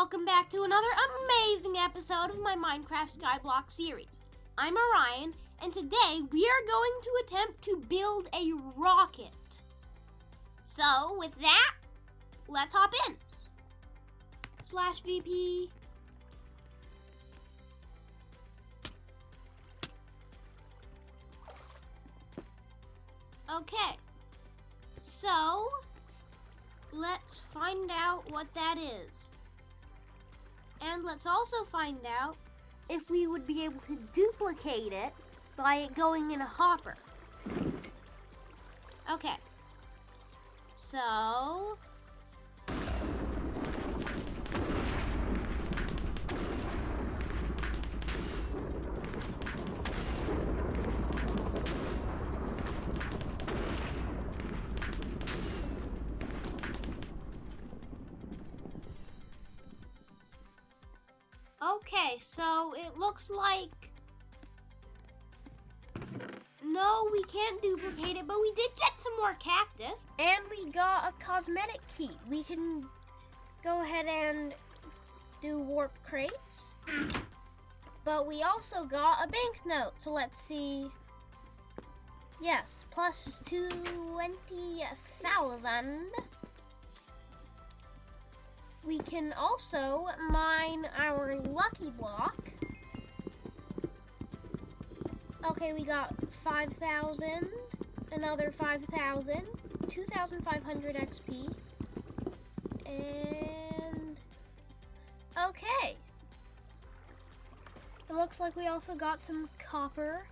welcome back to another amazing episode of my Minecraft Skyblock series. I'm Orion, and today we are going to attempt to build a rocket. So, with that, let's hop in. /VP. Okay, so let's find out what that is. And let's also find out if we would be able to duplicate it by it going in a hopper. Okay. So okay, so it looks like no, we can't duplicate it, but we did get some more cactus. And we got a cosmetic key. We can go ahead and do warp crates. But we also got a banknote. So let's see. Yes, plus 20,000. We can also mine our lucky block. Okay, we got 5,000, another 5,000, 2,500 XP, and okay. It looks like we also got some copper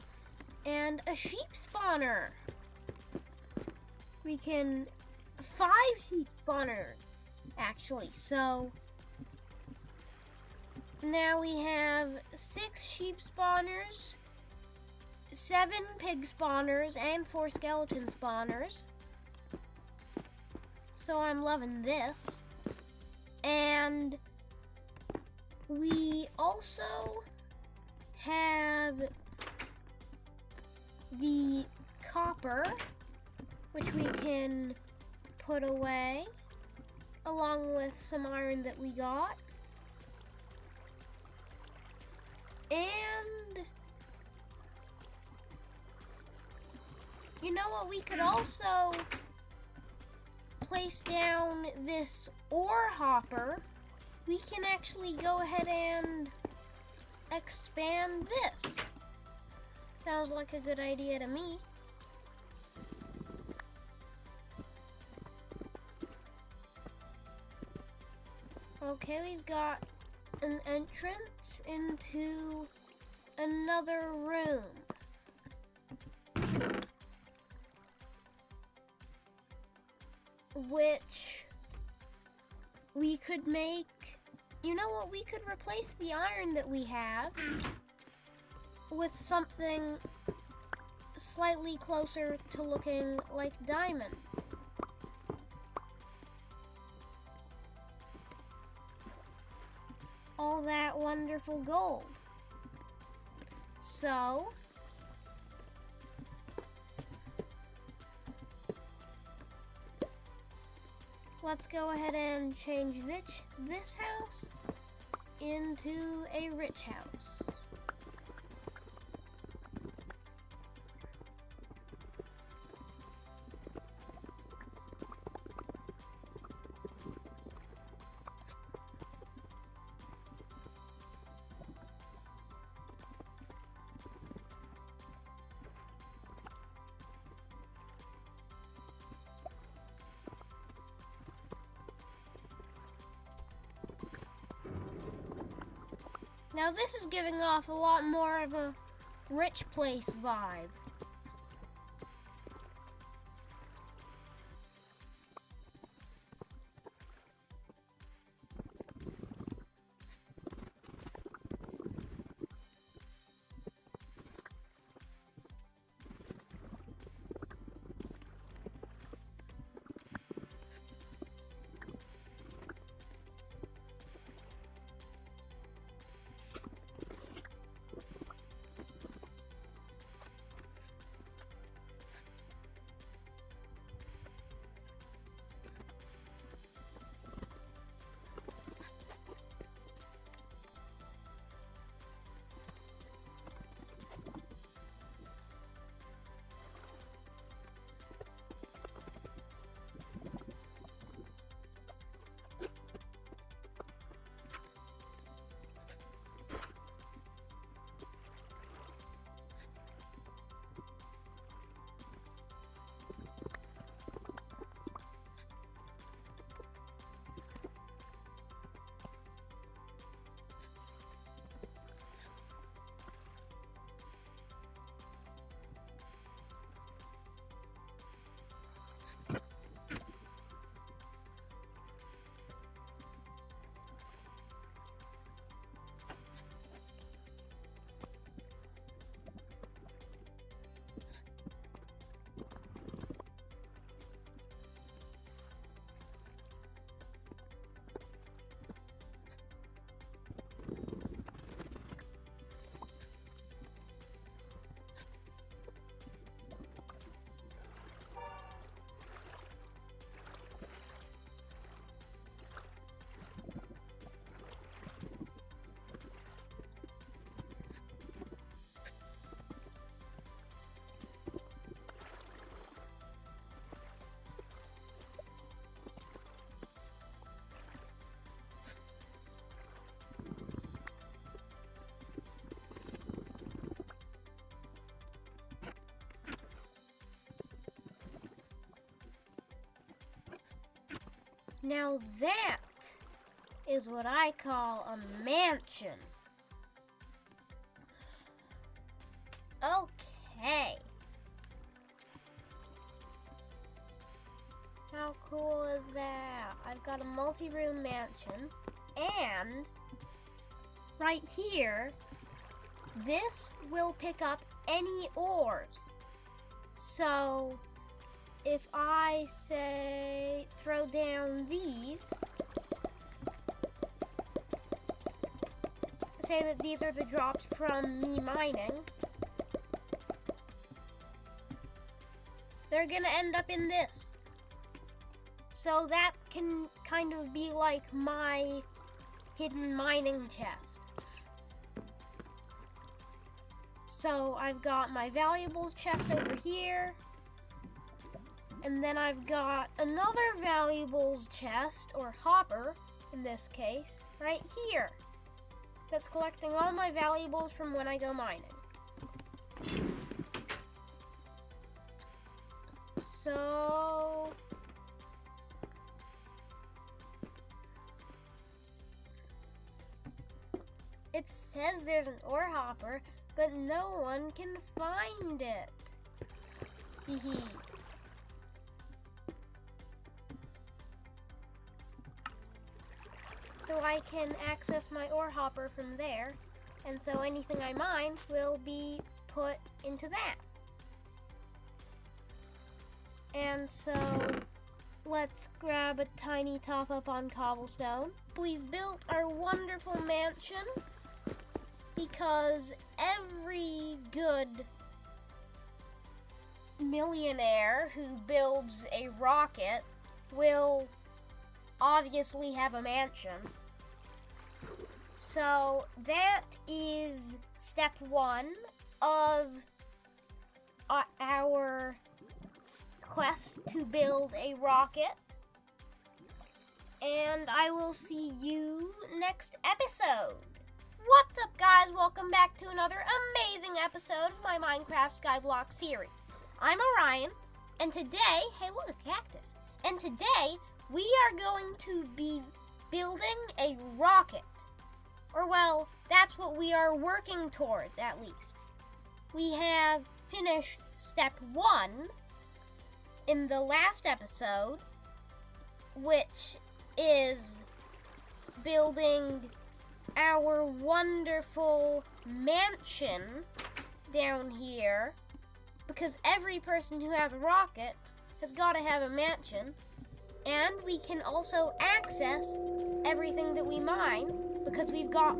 and a sheep spawner. We can 5 sheep spawners, actually. So now we have 6 sheep spawners, 7 pig spawners, and 4 skeleton spawners. So I'm loving this. And we also have the copper, which we can put away, along with some iron that we got. And you know what, we could also place down this ore hopper. We can actually go ahead and expand this. Sounds like a good idea to me. Okay, we've got an entrance into another room. Which we could make, you know what, we could replace the iron that we have with something slightly closer to looking like diamonds. All that wonderful gold. So let's go ahead and change this house into a rich house. Now this is giving off a lot more of a rich place vibe. Now that is what I call a mansion. Okay. How cool is that? I've got a multi-room mansion, and right here, this will pick up any ores. So if I say throw down these, say that these are the drops from me mining, they're gonna end up in this. So that can kind of be like my hidden mining chest. So I've got my valuables chest over here, and then I've got another valuables chest, or hopper in this case, right here, that's collecting all my valuables from when I go mining. So it says there's an ore hopper, but no one can find it. Hee. So I can access my ore hopper from there, and so anything I mine will be put into that. And so let's grab a tiny top up on cobblestone. We've built our wonderful mansion because every good millionaire who builds a rocket will obviously have a mansion. So that is step 1 of our quest to build a rocket. And I will see you next episode. What's up, guys? Welcome back to another amazing episode of my Minecraft Skyblock series. I'm Orion, and today, hey look, a cactus. And today, we are going to be building a rocket. Or well, that's what we are working towards, at least. We have finished step 1 in the last episode, which is building our wonderful mansion down here, because every person who has a rocket has got to have a mansion, and we can also access everything that we mine because we've got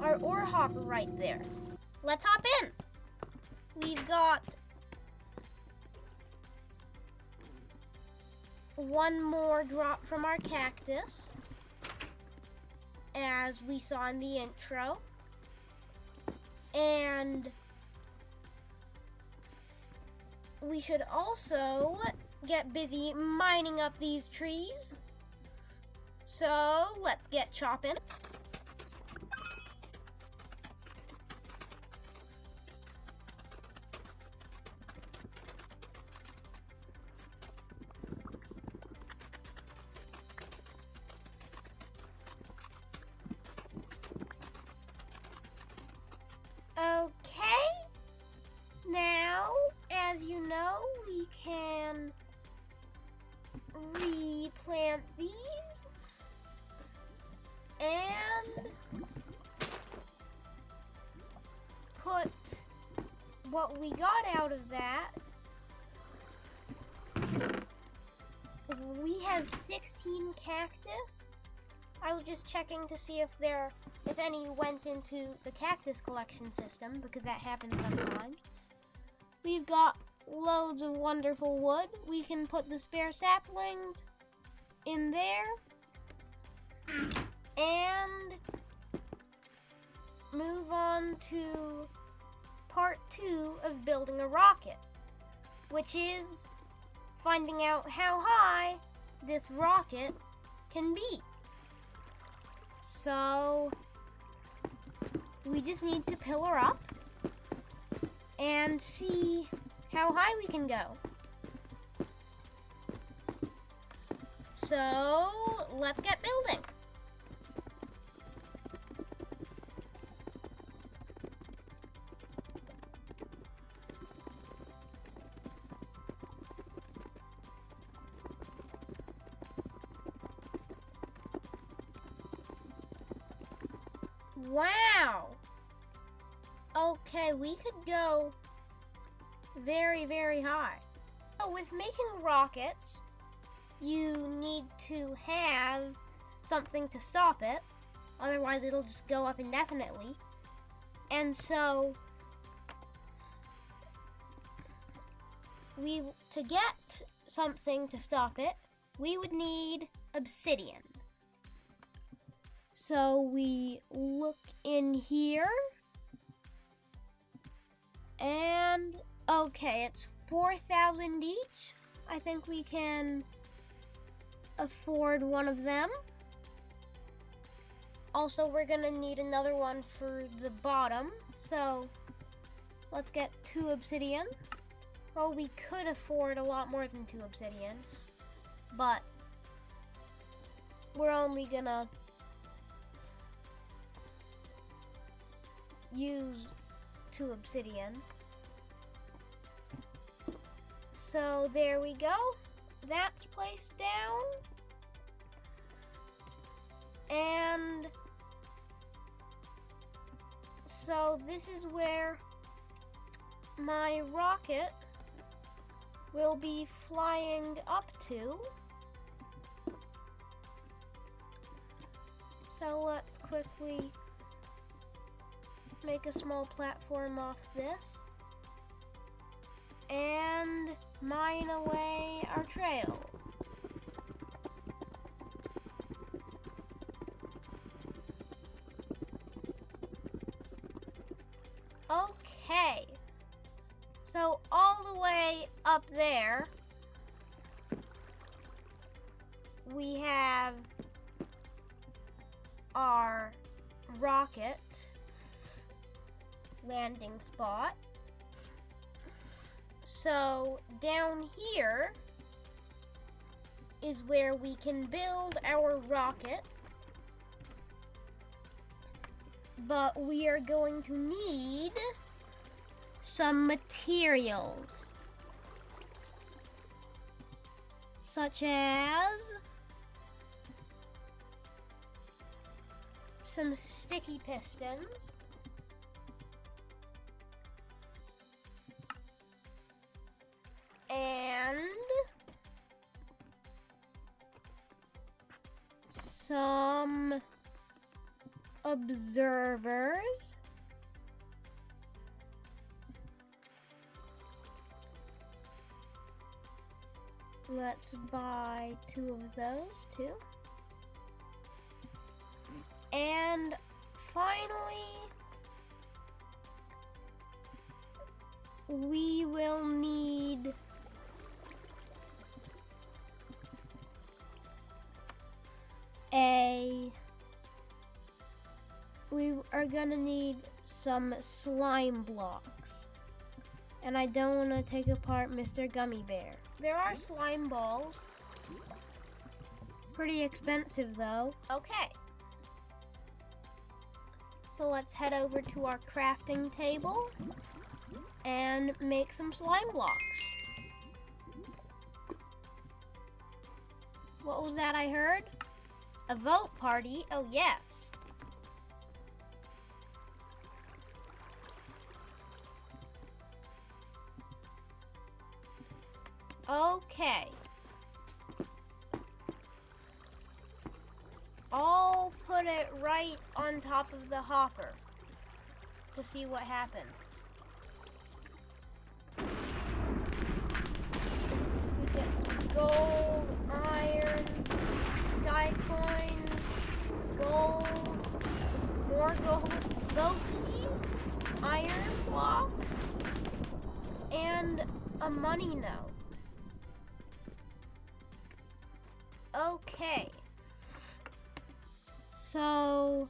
our ore hopper right there. Let's hop in. We've got one more drop from our cactus, as we saw in the intro, and we should also get busy mining up these trees. So let's get chopping. Okay, now, as you know, we can replant these, and put what we got out of that. We have 16 cactus. I was just checking to see if any went into the cactus collection system, because that happens sometimes. We've got loads of wonderful wood. We can put the spare saplings in there and move on to part 2 of building a rocket, which is finding out how high this rocket can be. So we just need to pillar up and see how high we can go. So So, let's get building. Wow! Okay, we could go very, very high. So with making rockets, you need to have something to stop it. Otherwise, it'll just go up indefinitely. And so, to get something to stop it, we would need obsidian. So we look in here, and okay, it's 4,000 each. I think we can afford one of them. Also, we're gonna need another one for the bottom, so let's get 2 obsidian. Well, we could afford a lot more than 2 obsidian, but we're only gonna use 2 obsidian. So there we go. That's placed down. And so this is where my rocket will be flying up to. So let's quickly make a small platform off this and mine away our trail. Okay, so all the way up there we have our rocket landing spot. So down here is where we can build our rocket, but we are going to need some materials, such as some sticky pistons, and some observers, let's buy 2 of those too. And finally, we will need we are gonna need some slime blocks. And I don't want to take apart Mr. Gummy Bear. There are slime balls. Pretty expensive though. Okay. So let's head over to our crafting table and make some slime blocks. What was that I heard? A vote party? Oh yes. Okay. I'll put it right on top of the hopper to see what happens. We get some gold, iron, sky coins, gold, more gold, gold key, iron blocks, and a money note. Okay. So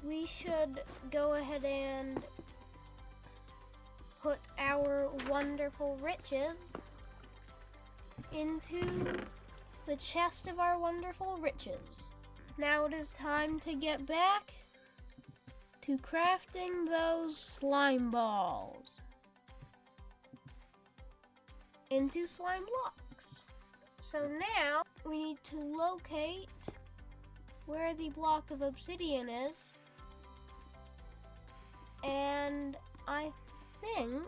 we should go ahead and put our wonderful riches into the chest of our wonderful riches. Now it is time to get back to crafting those slime balls into slime blocks. So now we need to locate where the block of obsidian is, and I think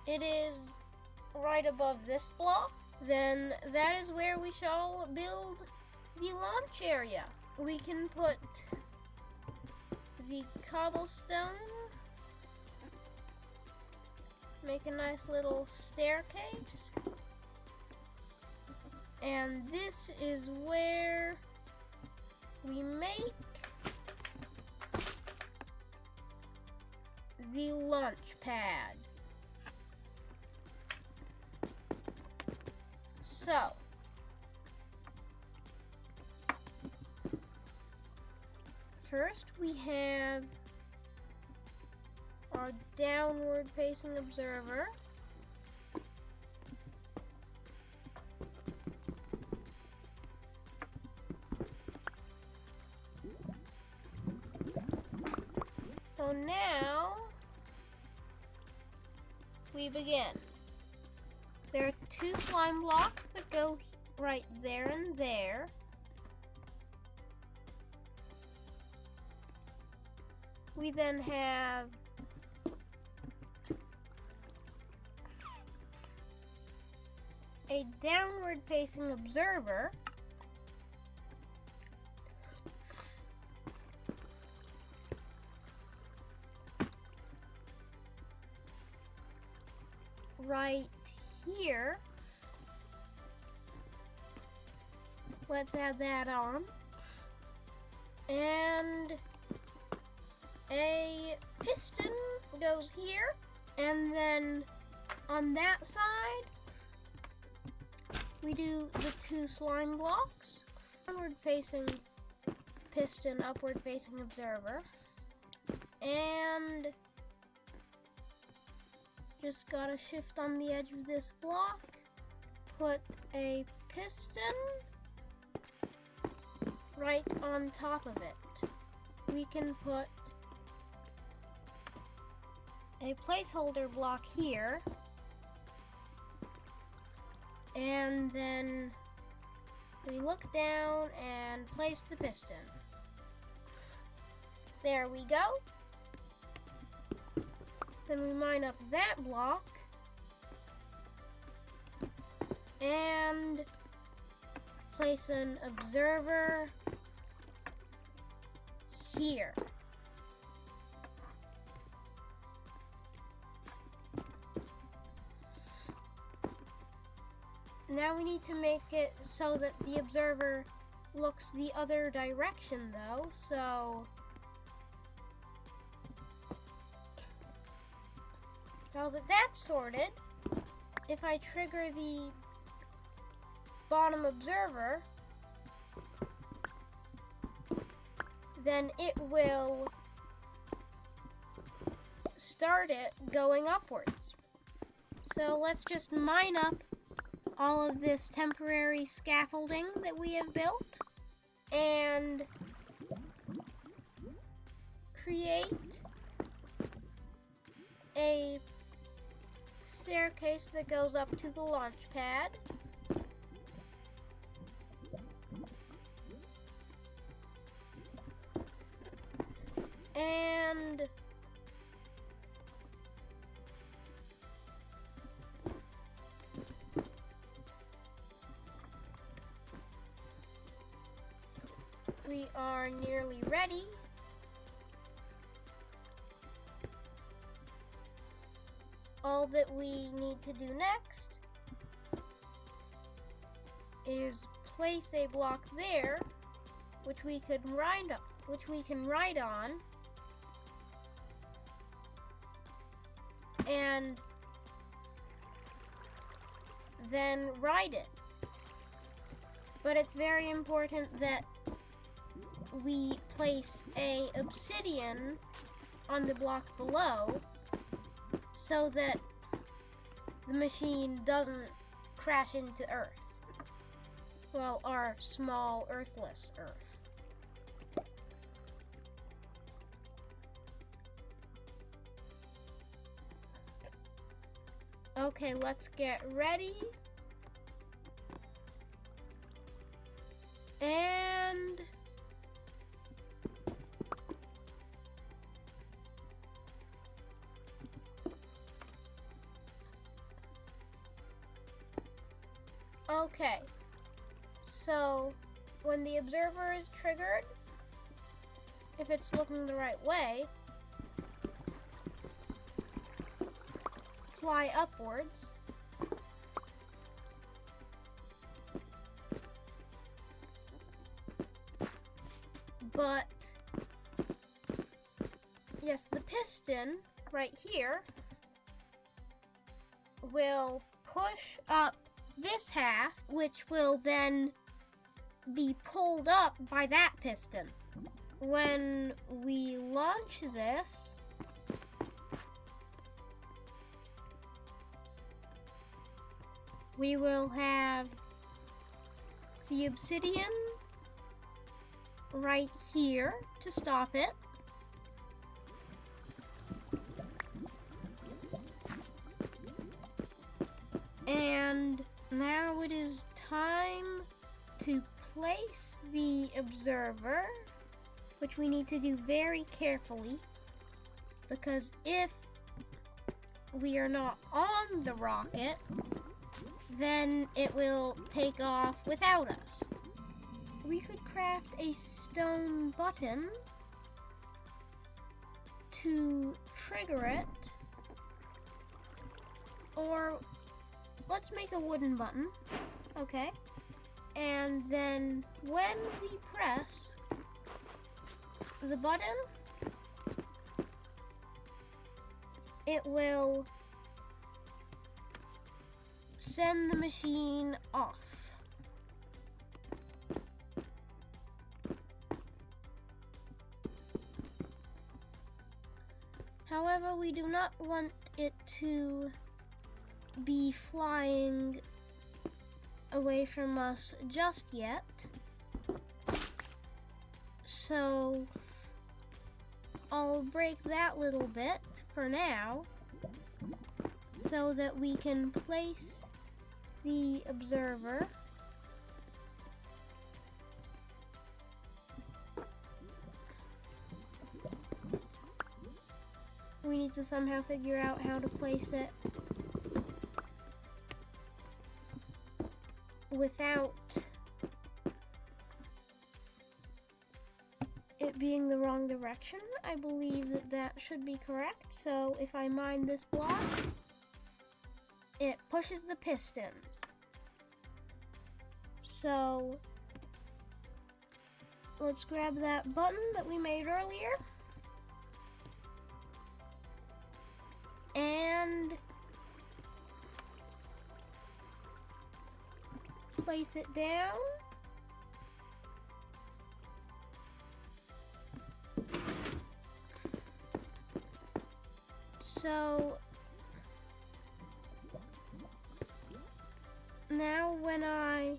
it is right above this block. Then that is where we shall build the launch area. We can put the cobblestone, make a nice little staircase, and this is where we make the launch pad. So, first we have our downward facing observer. So now we begin. There are 2 slime blocks that go right there and there. We then have a downward facing observer. Right here. Let's add that on. And a piston goes here, and then on that side we do the 2 slime blocks. Downward facing piston, upward facing observer, and just gotta shift on the edge of this block, put a piston right on top of it. We can put a placeholder block here, and then we look down and place the piston. There we go. Then we line up that block and place an observer here. Now we need to make it so that the observer looks the other direction though, so now that that's sorted, if I trigger the bottom observer, then it will start it going upwards. So let's just mine up all of this temporary scaffolding that we have built and create a staircase that goes up to the launch pad. And we are nearly ready. All that we need to do next is place a block there, which we can ride on, and then ride it. But it's very important that we place a obsidian on the block below so that the machine doesn't crash into Earth. Well, our small Earthless Earth. Okay, let's get ready. And okay, so when the observer is triggered, if it's looking the right way, fly upwards. But yes, the piston right here will push up this half, which will then be pulled up by that piston. When we launch this, we will have the obsidian right here to stop it. And now it is time to place the observer, which we need to do very carefully, because if we are not on the rocket, then it will take off without us. We could craft a stone button to trigger it, or let's make a wooden button, okay? And then when we press the button, it will send the machine off. However, we do not want it to be flying away from us just yet. So I'll break that little bit for now so that we can place the observer we need to somehow figure out how to place it without it being the wrong direction. I believe that that should be correct. So if I mine this block, it pushes the pistons. So let's grab that button that we made earlier and place it down. So now when I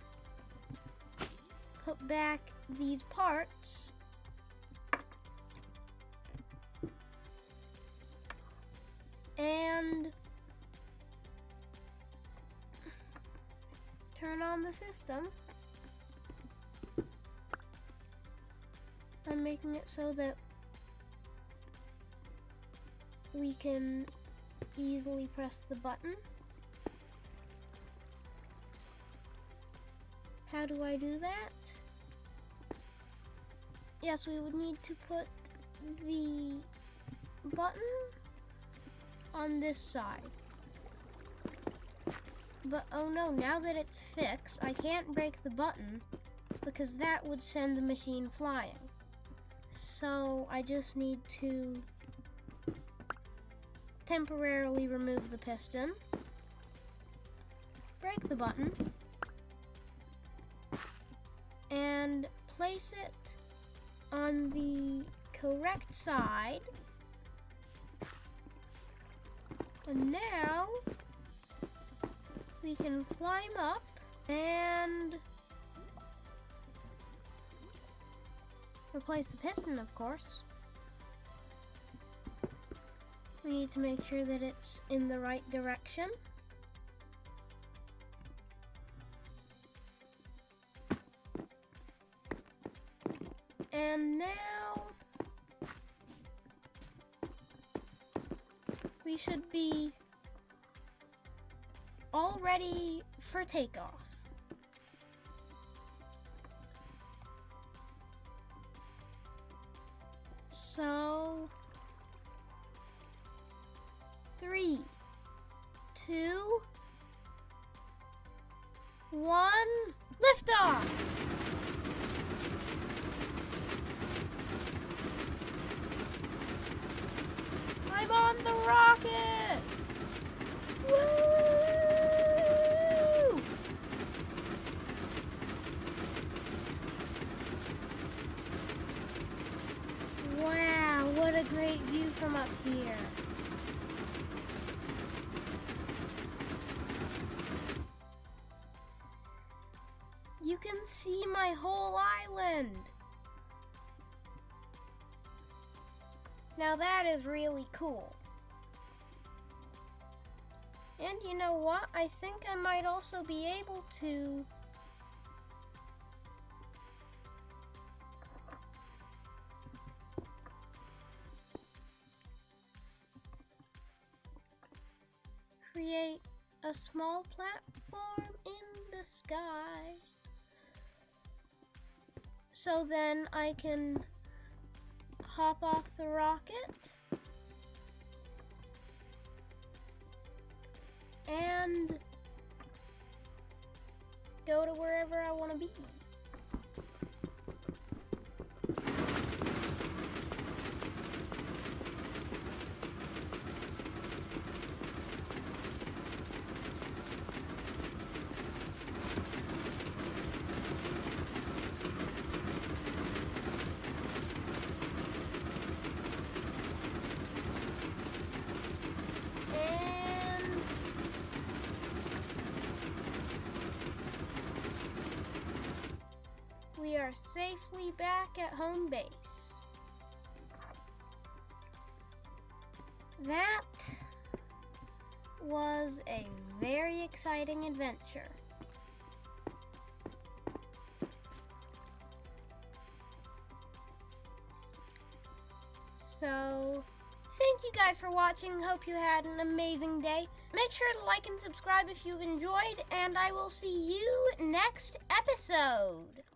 put back these parts, and turn on the system, I'm making it so that we can easily press the button. How do I do that? Yes, we would need to put the button on this side. But oh no, now that it's fixed, I can't break the button because that would send the machine flying. So I just need to temporarily remove the piston, break the button, and place it on the correct side. And now we can climb up and replace the piston, of course. We need to make sure that it's in the right direction. And now we should be all ready for takeoff. So, 3, 2, 1, liftoff! I'm on the rocket! Woo! Wow, what a great view from up here. You can see my whole island. Now that is really cool. And you know what? I think I might also be able to create a small platform in the sky. So then I can hop off the rocket and go to wherever I want to be. We are safely back at home base. That was a very exciting adventure. So, thank you guys for watching. Hope you had an amazing day. Make sure to like and subscribe if you've enjoyed, and I will see you next episode.